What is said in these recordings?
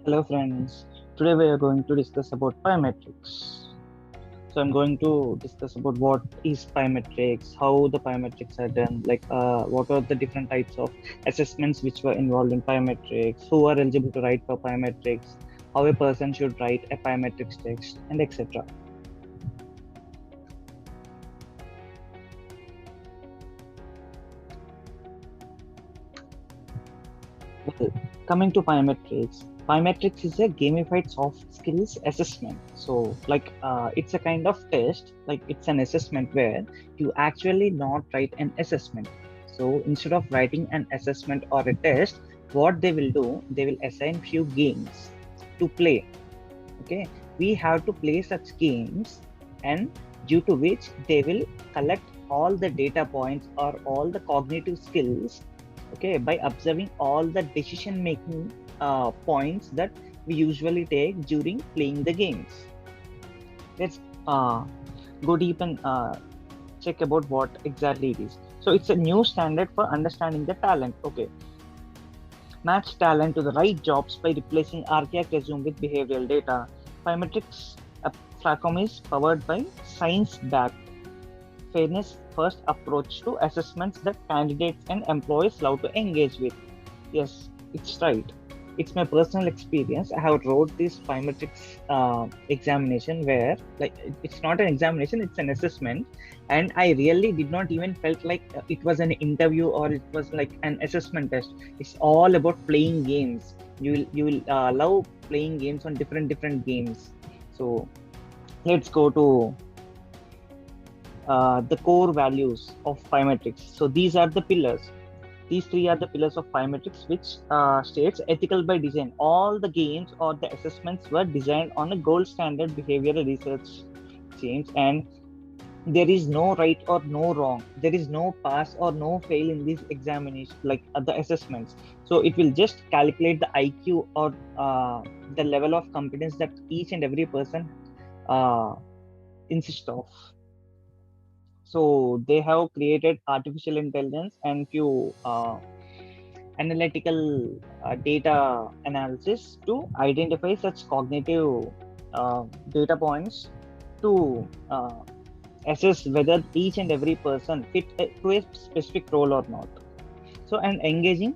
Hello friends, today we are going to discuss about biometrics. So I'm going to discuss about what is biometrics, how the biometrics are done, what are the different types of assessments which were involved in biometrics, who are eligible to write for biometrics, how a person should write a biometrics text, and etc. Well, coming to biometrics is a gamified soft skills assessment. So, it's a kind of test, like it's an assessment where you actually not write an assessment. So, instead of writing an assessment or a test, what they will do, they will assign few games to play. Okay, we have to play such games, and due to which they will collect all the data points or all the cognitive skills, okay, by observing all the decision making points that we usually take during playing the games. Let's go deep and check about what exactly it is. So it's a new standard for understanding the talent. Okay, match talent to the right jobs by replacing archaic resume with behavioral data. Biometrics platform is powered by science-backed, fairness-first approach to assessments that candidates and employees love to engage with. Yes, it's right. It's my personal experience. I have wrote this biometrics examination where, like, it's not an examination; it's an assessment, and I really did not even felt like it was an interview or it was like an assessment test. It's all about playing games. You will love playing games on different games. So let's go to the core values of biometrics. So these are the pillars. These three are the pillars of biometrics, which states ethical by design. All the games or the assessments were designed on a gold standard behavioral research teams, and there is no right or no wrong. There is no pass or no fail in these examinations, like the assessments. So it will just calculate the IQ or the level of competence that each and every person uh, insists of. So they have created artificial intelligence and few analytical data analysis to identify such cognitive data points to assess whether each and every person fit to a specific role or not. So, and engaging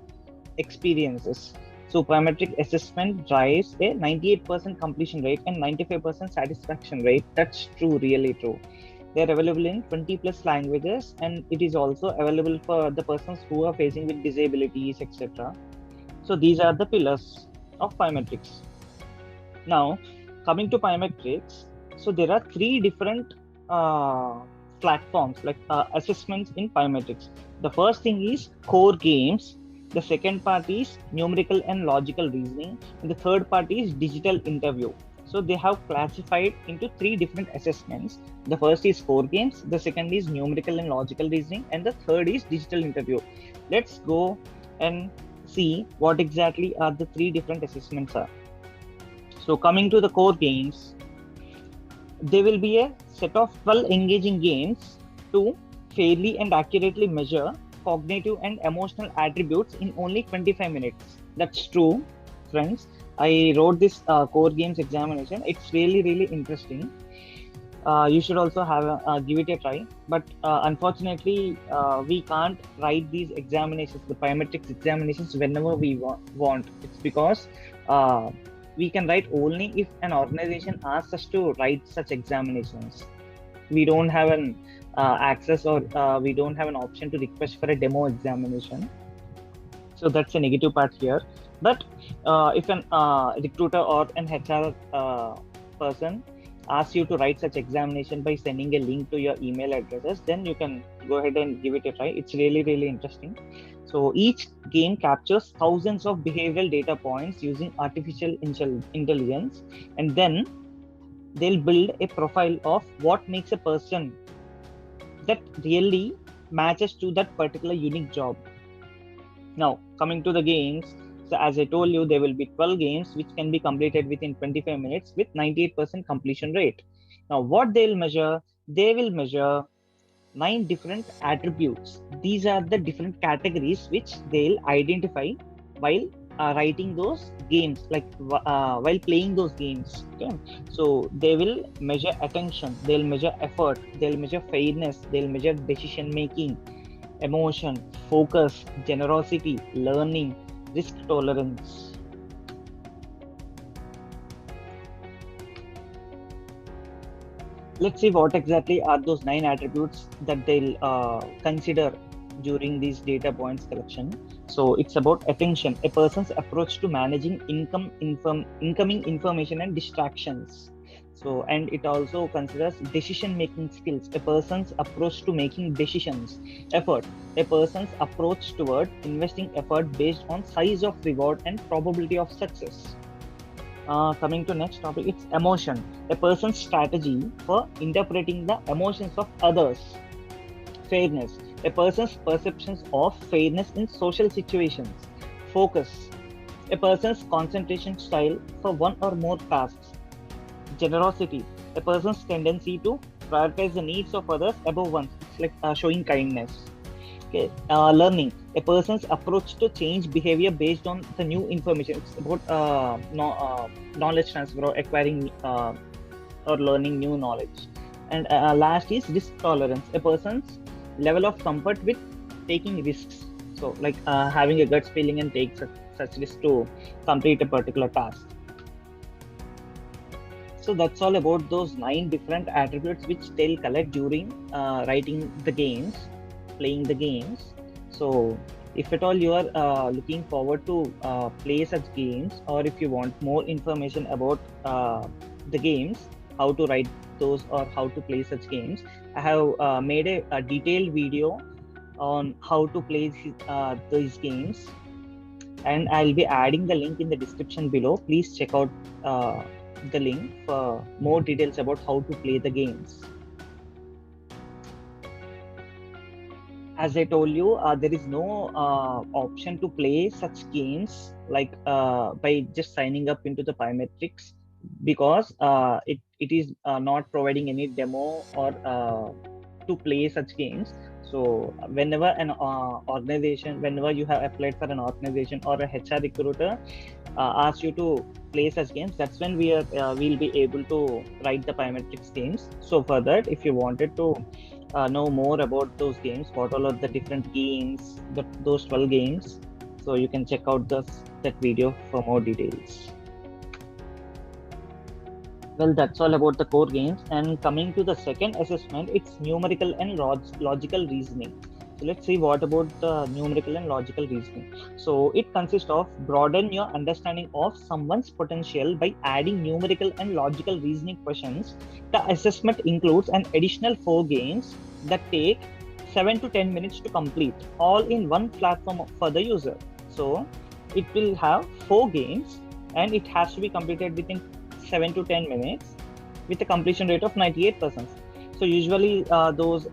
experiences. So, biometric assessment drives a 98% completion rate and 95% satisfaction rate. That's true, really true. They're available in 20 plus languages, and it is also available for the persons who are facing with disabilities, etc. So these are the pillars of biometrics. Now, coming to biometrics, so there are three different platforms, like assessments in biometrics. The first thing is core games. The second part is numerical and logical reasoning, and the third part is digital interview. So they have classified into three different assessments. The first is core games, the second is numerical and logical reasoning, and the third is digital interview. Let's go and see what exactly are the three different assessments are. So coming to the core games, there will be a set of 12 engaging games to fairly and accurately measure cognitive and emotional attributes in only 25 minutes. That's true, friends. I wrote this core games examination. It's really interesting. You should also have give it a try. But unfortunately, we can't write these examinations, the biometrics examinations, whenever we want. It's because we can write only if an organization asks us to write such examinations. We don't have an access, or we don't have an option to request for a demo examination. So that's a negative part here. But if an recruiter or an HR person asks you to write such examination by sending a link to your email addresses, then you can go ahead and give it a try. It's really interesting. So each game captures thousands of behavioral data points using artificial intelligence, and then they'll build a profile of what makes a person that really matches to that particular unique job. Now, coming to the games, so as I told you, there will be 12 games which can be completed within 25 minutes with 98% completion rate. Now, what they'll measure? They will measure 9 different attributes. These are the different categories which they'll identify while writing those games, like while playing those games. Okay, so they will measure attention, they'll measure effort, they'll measure fairness, they'll measure decision making, emotion, focus, generosity, learning, risk tolerance. Let's see what exactly are those 9 attributes that they'll consider during these data points collection. So it's about attention, a person's approach to managing incoming information and distractions. So, and it also considers decision making skills, a person's approach to making decisions. Effort, a person's approach toward investing effort based on size of reward and probability of success. Coming to next topic, it's emotion, a person's strategy for interpreting the emotions of others. Fairness, a person's perceptions of fairness in social situations. Focus, a person's concentration style for one or more tasks. Generosity, a person's tendency to prioritize the needs of others above one's. It's like showing kindness. Okay. Learning, a person's approach to change behavior based on the new information. It's about knowledge transfer or acquiring or learning new knowledge. And last is risk tolerance, a person's level of comfort with taking risks. So like having a gut feeling and take such risks to complete a particular task. So that's all about those 9 different attributes which they'll collect during writing the games, playing the games. So if at all you are looking forward to play such games, or if you want more information about the games, how to write those or how to play such games, I have made a detailed video on how to play these games, and I'll be adding the link in the description below. Please check out the link for more details about how to play the games. As I told you, there is no option to play such games like by just signing up into the Pymetrics, because it is not providing any demo or to play such games. So whenever an organization, whenever you have applied for an organization or a HR recruiter asks you to play such games, that's when we'll be able to write the Pymetrics games. So for that, if you wanted to know more about those games, what all are the different games, those 12 games, so you can check out that video for more details. Well, that's all about the core games. And coming to the second assessment, it's numerical and logical reasoning. So let's see what about the numerical and logical reasoning. So it consists of broaden your understanding of someone's potential by adding numerical and logical reasoning questions. The assessment includes an additional 4 games that take 7 to 10 minutes to complete, all in one platform for the user. So it will have 4 games and it has to be completed within 7 to 10 minutes with a completion rate of 98%. So usually those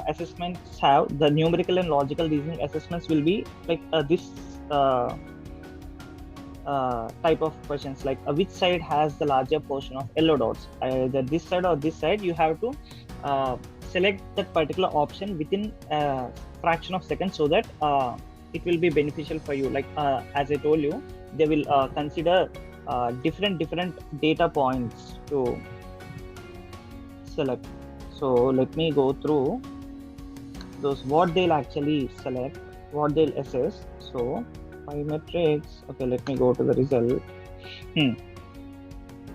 assessments have the numerical and logical reasoning assessments will be like this type of questions, like which side has the larger portion of yellow dots, either this side or this side. You have to select that particular option within a fraction of seconds, so that it will be beneficial for you. Like as I told you, they will consider different data points to select. So let me go through those, what they'll actually select, what they'll assess. So Pymetrics, okay, let me go to the result.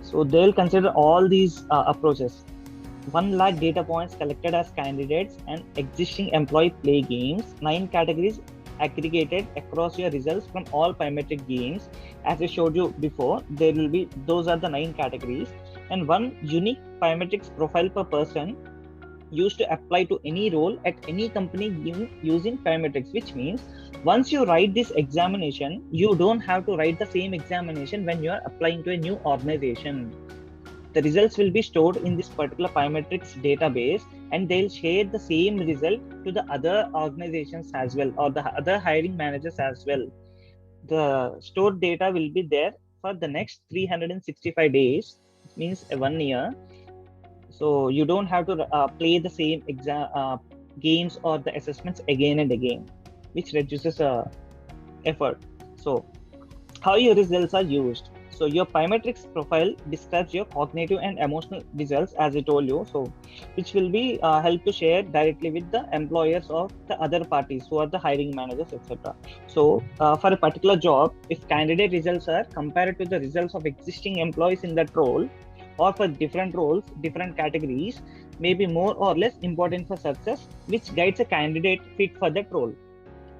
So they'll consider all these approaches. 1 lakh data points collected as candidates and existing employee play games, 9 categories aggregated across your results from all Pymetric games. As I showed you before, there will be, those are the 9 categories, and 1 unique Pymetrics profile per person used to apply to any role at any company using Pymetrics, which means once you write this examination, you don't have to write the same examination when you are applying to a new organization. The results will be stored in this particular Pymetrics database, and they'll share the same result to the other organizations as well, or the other hiring managers as well. The stored data will be there for the next 365 days, means 1 year. So you don't have to play the same games or the assessments again and again, which reduces effort. So how your results are used. So your Pymetrics profile describes your cognitive and emotional results, as I told you. So which will be help to share directly with the employers of the other parties who are the hiring managers, etc. So for a particular job, if candidate results are compared to the results of existing employees in that role, or for different roles, different categories, may be more or less important for success, which guides a candidate fit for that role.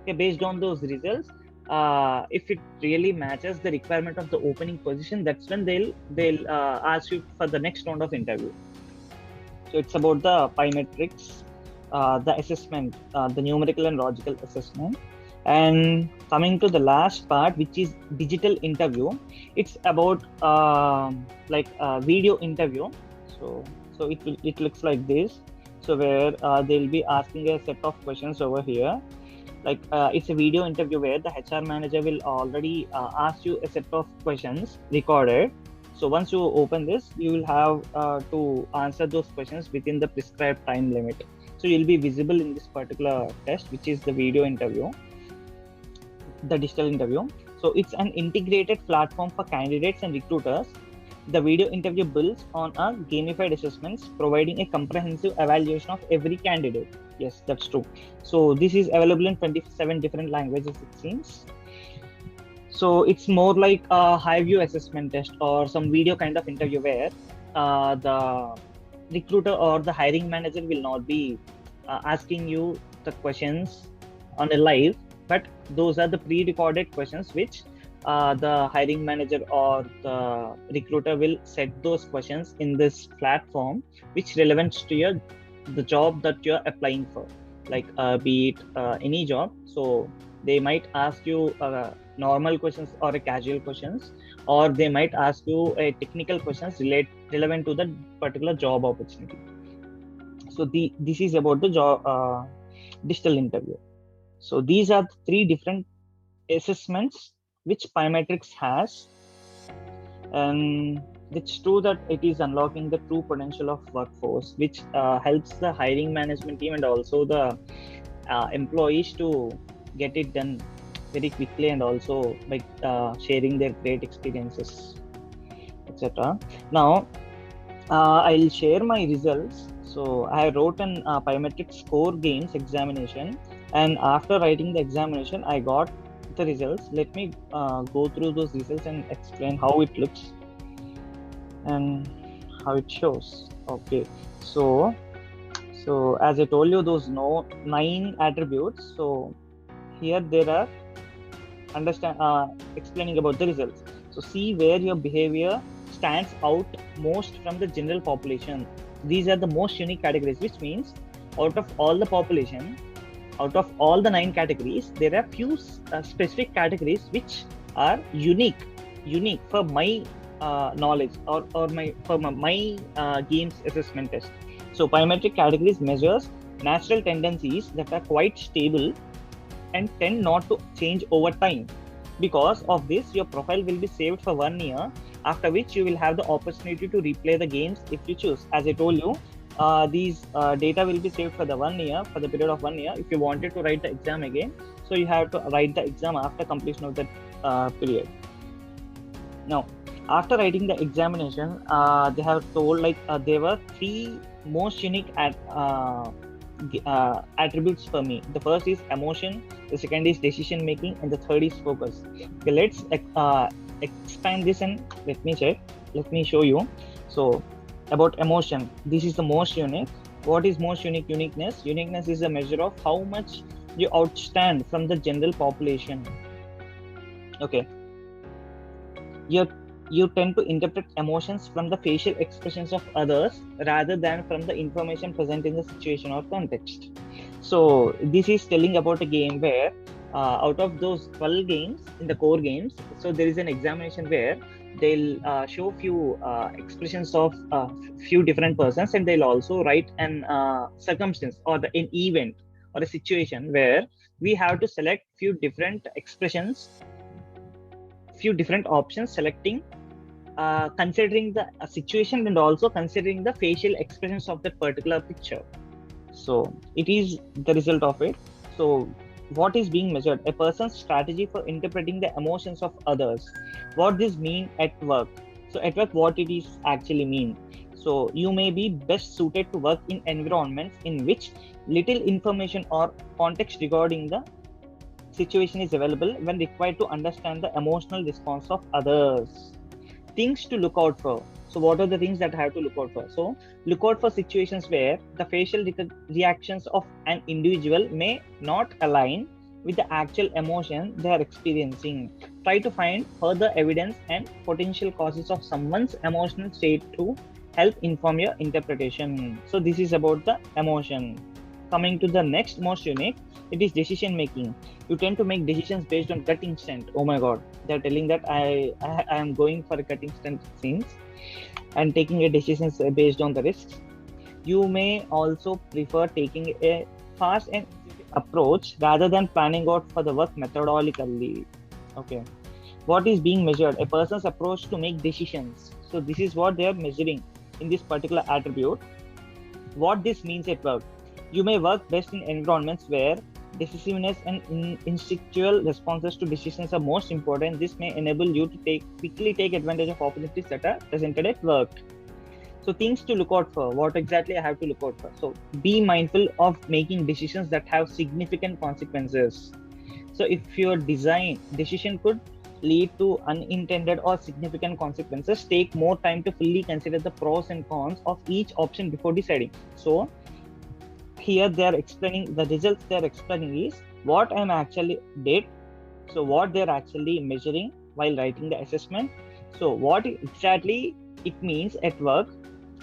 Okay, based on those results, if it really matches the requirement of the opening position, that's when they'll ask you for the next round of interview. So it's about the Pymetrics, the assessment, the numerical and logical assessment. And coming to the last part, which is digital interview, it's about like a video interview. So it looks like this. So where they'll be asking a set of questions over here. Like it's a video interview where the HR manager will already ask you a set of questions recorded. So once you open this, you will have to answer those questions within the prescribed time limit. So you'll be visible in this particular test, which is the video interview, the digital interview. So it's an integrated platform for candidates and recruiters. The video interview builds on a gamified assessments, providing a comprehensive evaluation of every candidate. Yes, that's true. So this is available in 27 different languages, it seems. So it's more like a high view assessment test or some video kind of interview where the recruiter or the hiring manager will not be asking you the questions on a live, but those are the pre-recorded questions which the hiring manager or the recruiter will set those questions in this platform, which relevant to the job that you're applying for, like be it any job. So they might ask you normal questions or a casual questions, or they might ask you a technical questions relevant to the particular job opportunity. So this is about the job digital interview. So these are the three different assessments which Pymetrics has, and it's true that it is unlocking the true potential of workforce, which helps the hiring management team and also the employees to get it done very quickly, and also by sharing their great experiences, etc. Now I'll share my results. So I wrote an Pymetrics core games examination, and after writing the examination, I got the results. Let me go through those results and explain how it looks and how it shows. Okay, so as I told you, those 9 attributes. So here there are explaining about the results. So see where your behavior stands out most from the general population. These are the most unique categories, which means out of all the population, out of all the 9 categories, there are few specific categories which are unique for my knowledge or my games assessment test. So Pymetric categories measures natural tendencies that are quite stable and tend not to change over time. Because of this, your profile will be saved for 1 year, after which you will have the opportunity to replay the games if you choose. As I told you, these data will be saved for the 1 year, for the period of 1 year. If you wanted to write the exam again, so you have to write the exam after completion of that period. Now, after writing the examination, they have told like there were 3 most unique attributes for me. The first is emotion, the second is decision making, and the third is focus. Okay, let's expand this and let me show you. So about emotion, this is the most unique. What is most unique? Uniqueness is a measure of how much you outstand from the general population. Okay, you tend to interpret emotions from the facial expressions of others rather than from the information present in the situation or context. So this is telling about a game where out of those 12 games in the core games, so there is an examination where they'll show few expressions of few different persons, and they'll also write an circumstance or an event or a situation where we have to select few different expressions, few different options, selecting considering the situation and also considering the facial expressions of that particular picture. So it is the result of it. So what is being measured? A person's strategy for interpreting the emotions of others. What this mean at work? So at work, what it is actually mean? So you may be best suited to work in environments in which little information or context regarding the situation is available when required to understand the emotional response of others. Things to look out for. So what are the things that I have to look out for? So look out for situations where the facial reactions of an individual may not align with the actual emotion they are experiencing. Try to find further evidence and potential causes of someone's emotional state to help inform your interpretation. So this is about the emotion. Coming to the next most unique, it is decision making. You tend to make decisions based on gut instinct. Oh my god, they're telling that I am going for a gut instinct scenes and taking a decisions based on the risks. You may also prefer taking a fast and approach rather than planning out for the work methodologically. Okay, what is being measured? A person's approach to make decisions. So this is what they are measuring in this particular attribute. What this means at work? You may work best in environments where decisiveness and instinctual responses to decisions are most important. This may enable you to quickly take advantage of opportunities that are presented at work. So things to look out for. What exactly I have to look out for? So be mindful of making decisions that have significant consequences. So if your decision could lead to unintended or significant consequences, take more time to fully consider the pros and cons of each option before deciding. So here they are explaining the results. They are explaining is what I'm actually did. So what they're actually measuring while writing the assessment. So what exactly it means at work,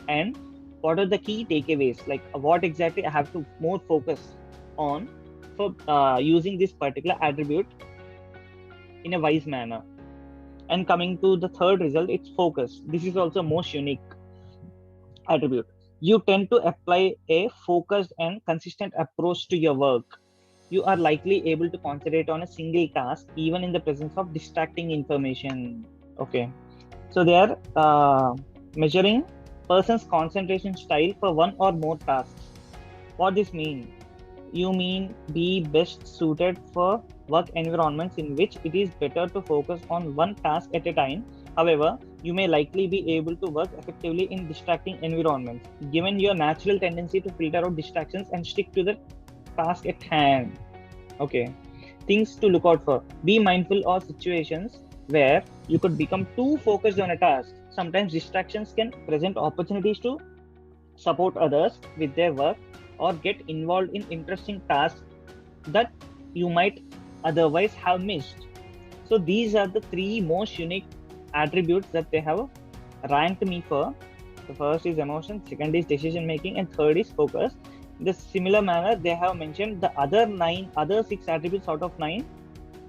and what are the key takeaways, like what exactly I have to more focus on for using this particular attribute in a wise manner. And coming to the third result, it's focus. This is also most unique attribute. You tend to apply a focused and consistent approach to your work. You are likely able to concentrate on a single task even in the presence of distracting information. Okay, so they are measuring person's concentration style for one or more tasks. What this mean? You mean be best suited for work environments in which it is better to focus on one task at a time. However, you may likely be able to work effectively in distracting environments, given your natural tendency to filter out distractions and stick to the task at hand. Okay, things to look out for. Be mindful of situations where you could become too focused on a task. Sometimes distractions can present opportunities to support others with their work or get involved in interesting tasks that you might otherwise have missed. So these are the three most unique attributes that they have ranked me for. The first is emotion, second is decision making, and third is focus. In the similar manner, they have mentioned the other 6 attributes out of 9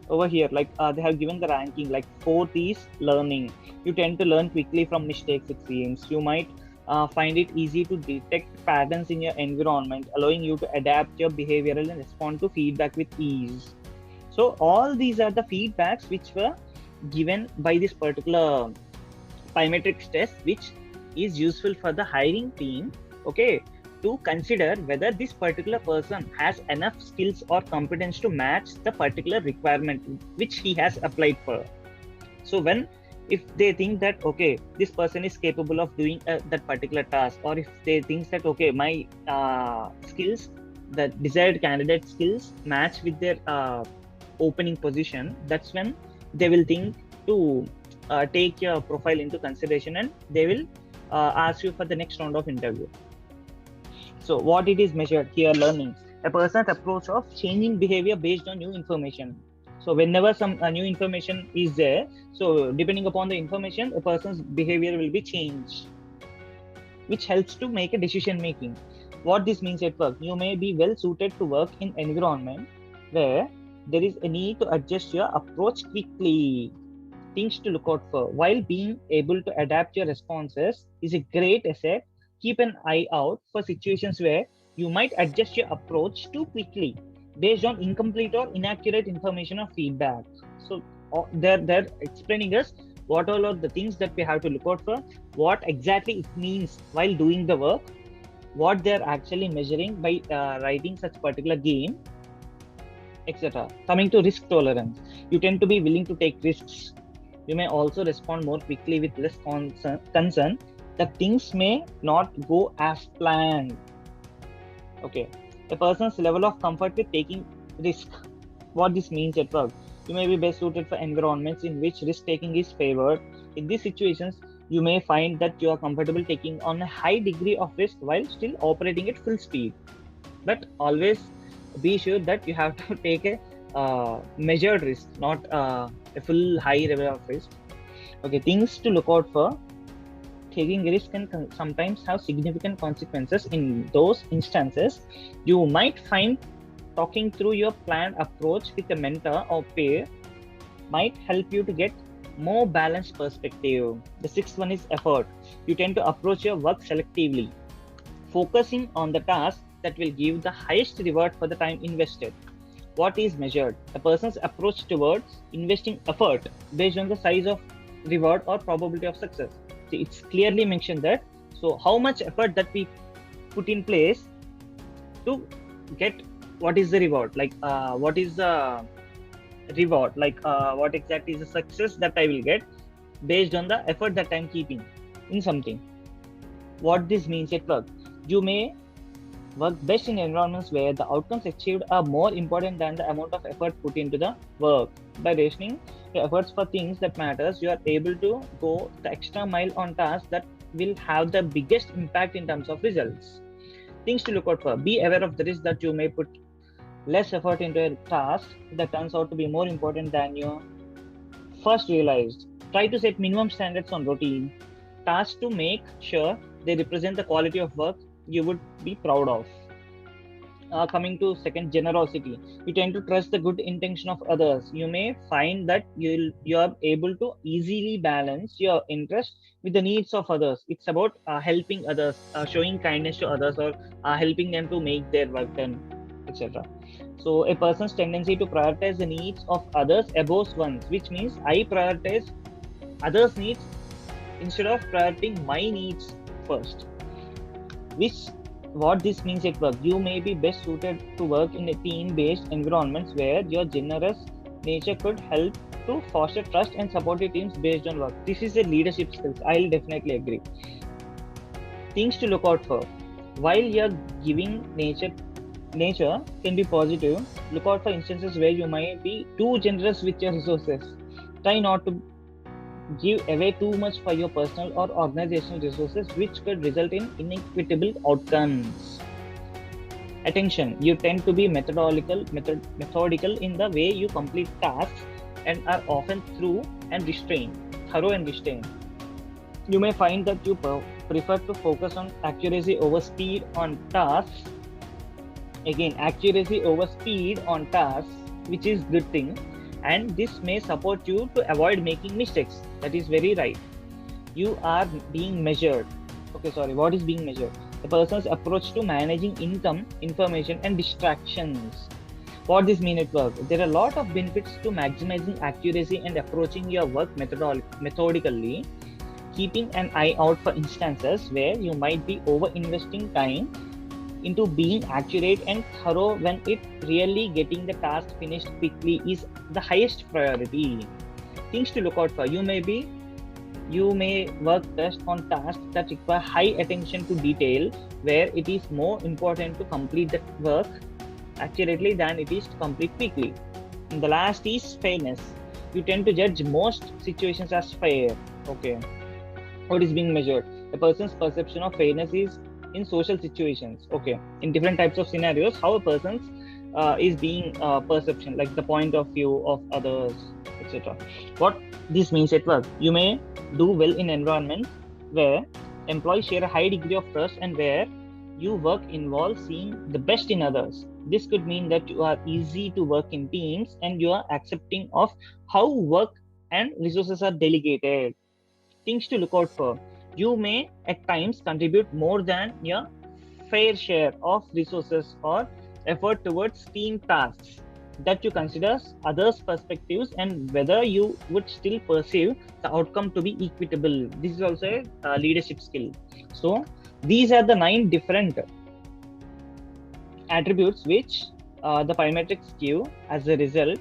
over here. Like they have given the ranking. Like fourth is learning. You tend to learn quickly from mistakes, it seems. You might find it easy to detect patterns in your environment, allowing you to adapt your behavioral and respond to feedback with ease. So all these are the feedbacks which were given by this particular Pymetrics test, which is useful for the hiring team, okay, to consider whether this particular person has enough skills or competence to match the particular requirement which he has applied for. So if they think that okay, this person is capable of doing that particular task, or if they think that okay, my skills, the desired candidate skills match with their opening position, that's when they will think to take your profile into consideration, and they will ask you for the next round of interview. So what it is measured here? Learning. A person's approach of changing behavior based on new information. So whenever some new information is there, so depending upon the information, a person's behavior will be changed, which helps to make a decision making. What this means at work? You may be well suited to work in environment where there is a need to adjust your approach quickly. Things to look out for. While being able to adapt your responses is a great asset, keep an eye out for situations where you might adjust your approach too quickly based on incomplete or inaccurate information or feedback. So they're explaining us what all are the things that we have to look out for, what exactly it means while doing the work, what they're actually measuring by writing such particular game, etc. Coming to risk tolerance, you tend to be willing to take risks. You may also respond more quickly with less concern that things may not go as planned. Okay, a person's level of comfort with taking risk. What this means at work, you may be best suited for environments in which risk taking is favored. In these situations, you may find that you are comfortable taking on a high degree of risk while still operating at full speed. But always be sure that you have to take a measured risk, not a full high level of risk. Okay, things to look out for. Taking risk can sometimes have significant consequences. In those instances, you might find talking through your planned approach with a mentor or peer might help you to get more balanced perspective. The sixth one is effort. You tend to approach your work selectively, focusing on the task that will give the highest reward for the time invested. What is measured? A person's approach towards investing effort based on the size of reward or probability of success. So it's clearly mentioned that, so how much effort that we put in place to get what is the reward, like what is the reward, like what exactly is the success that I will get based on the effort that I'm keeping in something. What this means at work, you may work best in environments where the outcomes achieved are more important than the amount of effort put into the work. By rationing your efforts for things that matters, you are able to go the extra mile on tasks that will have the biggest impact in terms of results. Things to look out for. Be aware of the risk that you may put less effort into a task that turns out to be more important than you first realized. Try to set minimum standards on routine tasks to make sure they represent the quality of work you would be proud of. Coming to second, generosity. You tend to trust the good intention of others. You may find that you are able to easily balance your interest with the needs of others. It's about helping others, showing kindness to others, or helping them to make their work done, etc. So a person's tendency to prioritize the needs of others above one's, which means I prioritize others' needs instead of prioritizing my needs first. What this means at work, you may be best suited to work in a team-based environments where your generous nature could help to foster trust and support your teams based on work. This is a leadership skills. I'll definitely agree. Things to look out for. While you're giving nature can be positive, look out for instances where you might be too generous with your resources. Try not to give away too much for your personal or organizational resources, which could result in inequitable outcomes. Attention. You tend to be methodical in the way you complete tasks and are often thorough and restrained. You may find that you prefer to focus on accuracy over speed on tasks. Again, accuracy over speed on tasks, which is good thing, and this may support you to avoid making mistakes. That is very right. You are being measured. Okay, sorry, what is being measured? A person's approach to managing income, information, and distractions. What this means at work? There are a lot of benefits to maximizing accuracy and approaching your work methodically, keeping an eye out for instances where you might be over-investing time into being accurate and thorough when it really getting the task finished quickly is the highest priority. Things to look out for. You may work best on tasks that require high attention to detail, where it is more important to complete the work accurately than it is to complete quickly. And the last is fairness. You tend to judge most situations as fair. Okay. What is being measured? A person's perception of fairness is in social situations. Okay. In different types of scenarios, how a person's is being perception, like the point of view of others, etc. What this means at work, you may do well in environments where employees share a high degree of trust and where you work involves seeing the best in others. This could mean that you are easy to work in teams and you are accepting of how work and resources are delegated. Things to look out for. You may at times contribute more than your fair share of resources or effort towards team tasks that you consider others' perspectives and whether you would still perceive the outcome to be equitable. This is also a leadership skill. So these are the 9 different attributes which the biometrics give as a result,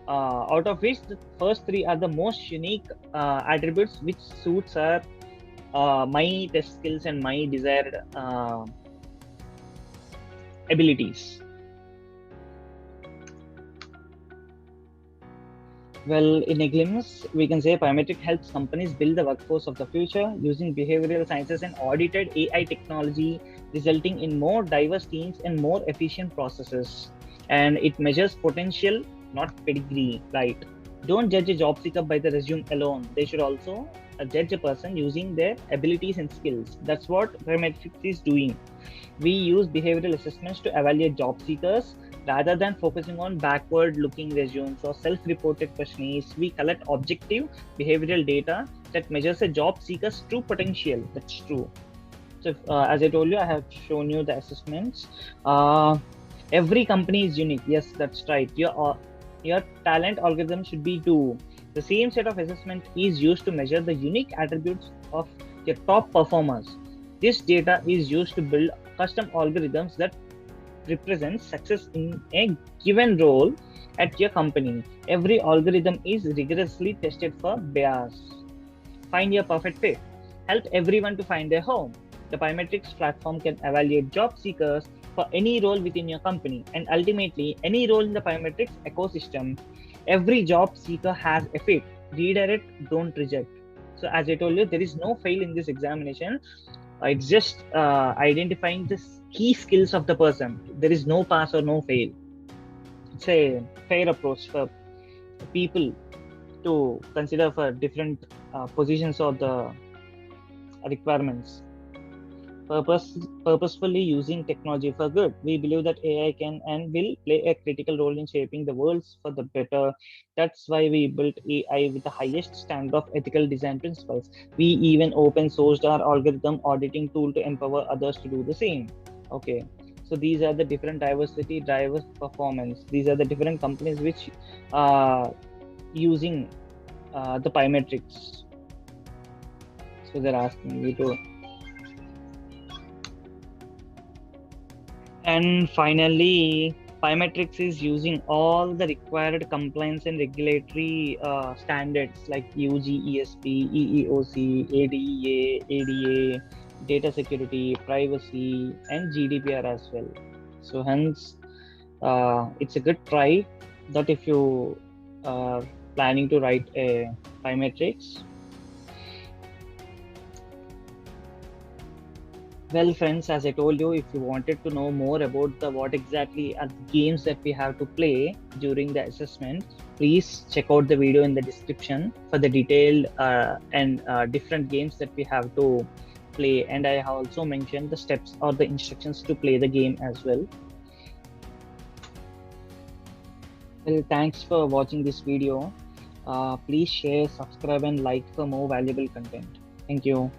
out of which the first three are the most unique attributes which suits our my test skills and my desired abilities. Well, in a glimpse, we can say biometric helps companies build the workforce of the future using behavioral sciences and audited AI technology, resulting in more diverse teams and more efficient processes. And it measures potential, not pedigree, right? Don't judge a job seeker by the resume alone. They should also judge a person using their abilities and skills. That's what biometrics is doing. We use behavioral assessments to evaluate job seekers rather than focusing on backward looking resumes or self-reported questionnaires. We collect objective behavioral data that measures a job seeker's true potential. That's true. So as I told you, I have shown you the assessments. Every company is unique. Yes, that's right. Your talent algorithm should be too. The same set of assessment is used to measure the unique attributes of your top performers. This data is used to build custom algorithms that represent success in a given role at your company. Every algorithm is rigorously tested for bias. Find your perfect fit. Help everyone to find their home. The biometrics platform can evaluate job seekers for any role within your company and ultimately any role in the biometrics ecosystem. Every job seeker has a fit. Redirect, don't reject. So as I told you, there is no fail in this examination. It's just identifying the key skills of the person. There is no pass or no fail. It's a fair approach for people to consider for different positions or the requirements. Purposefully using technology for good. We believe that AI can and will play a critical role in shaping the world for the better. That's why we built AI with the highest standard of ethical design principles. We even open sourced our algorithm auditing tool to empower others to do the same. Okay. So these are the different diversity drivers performance. These are the different companies which are using the biometrics. So they're asking you to. And finally, biometrics is using all the required compliance and regulatory standards like UG, ESP, EEOC, ADEA, ADA, data security, privacy, and GDPR as well. So hence, it's a good try that if you are planning to write a biometrics. Well, friends, as I told you, if you wanted to know more about what exactly are the games that we have to play during the assessment, please check out the video in the description for the detailed and different games that we have to play. And I have also mentioned the steps or the instructions to play the game as well. Well, thanks for watching this video. Please share, subscribe, and like for more valuable content. Thank you.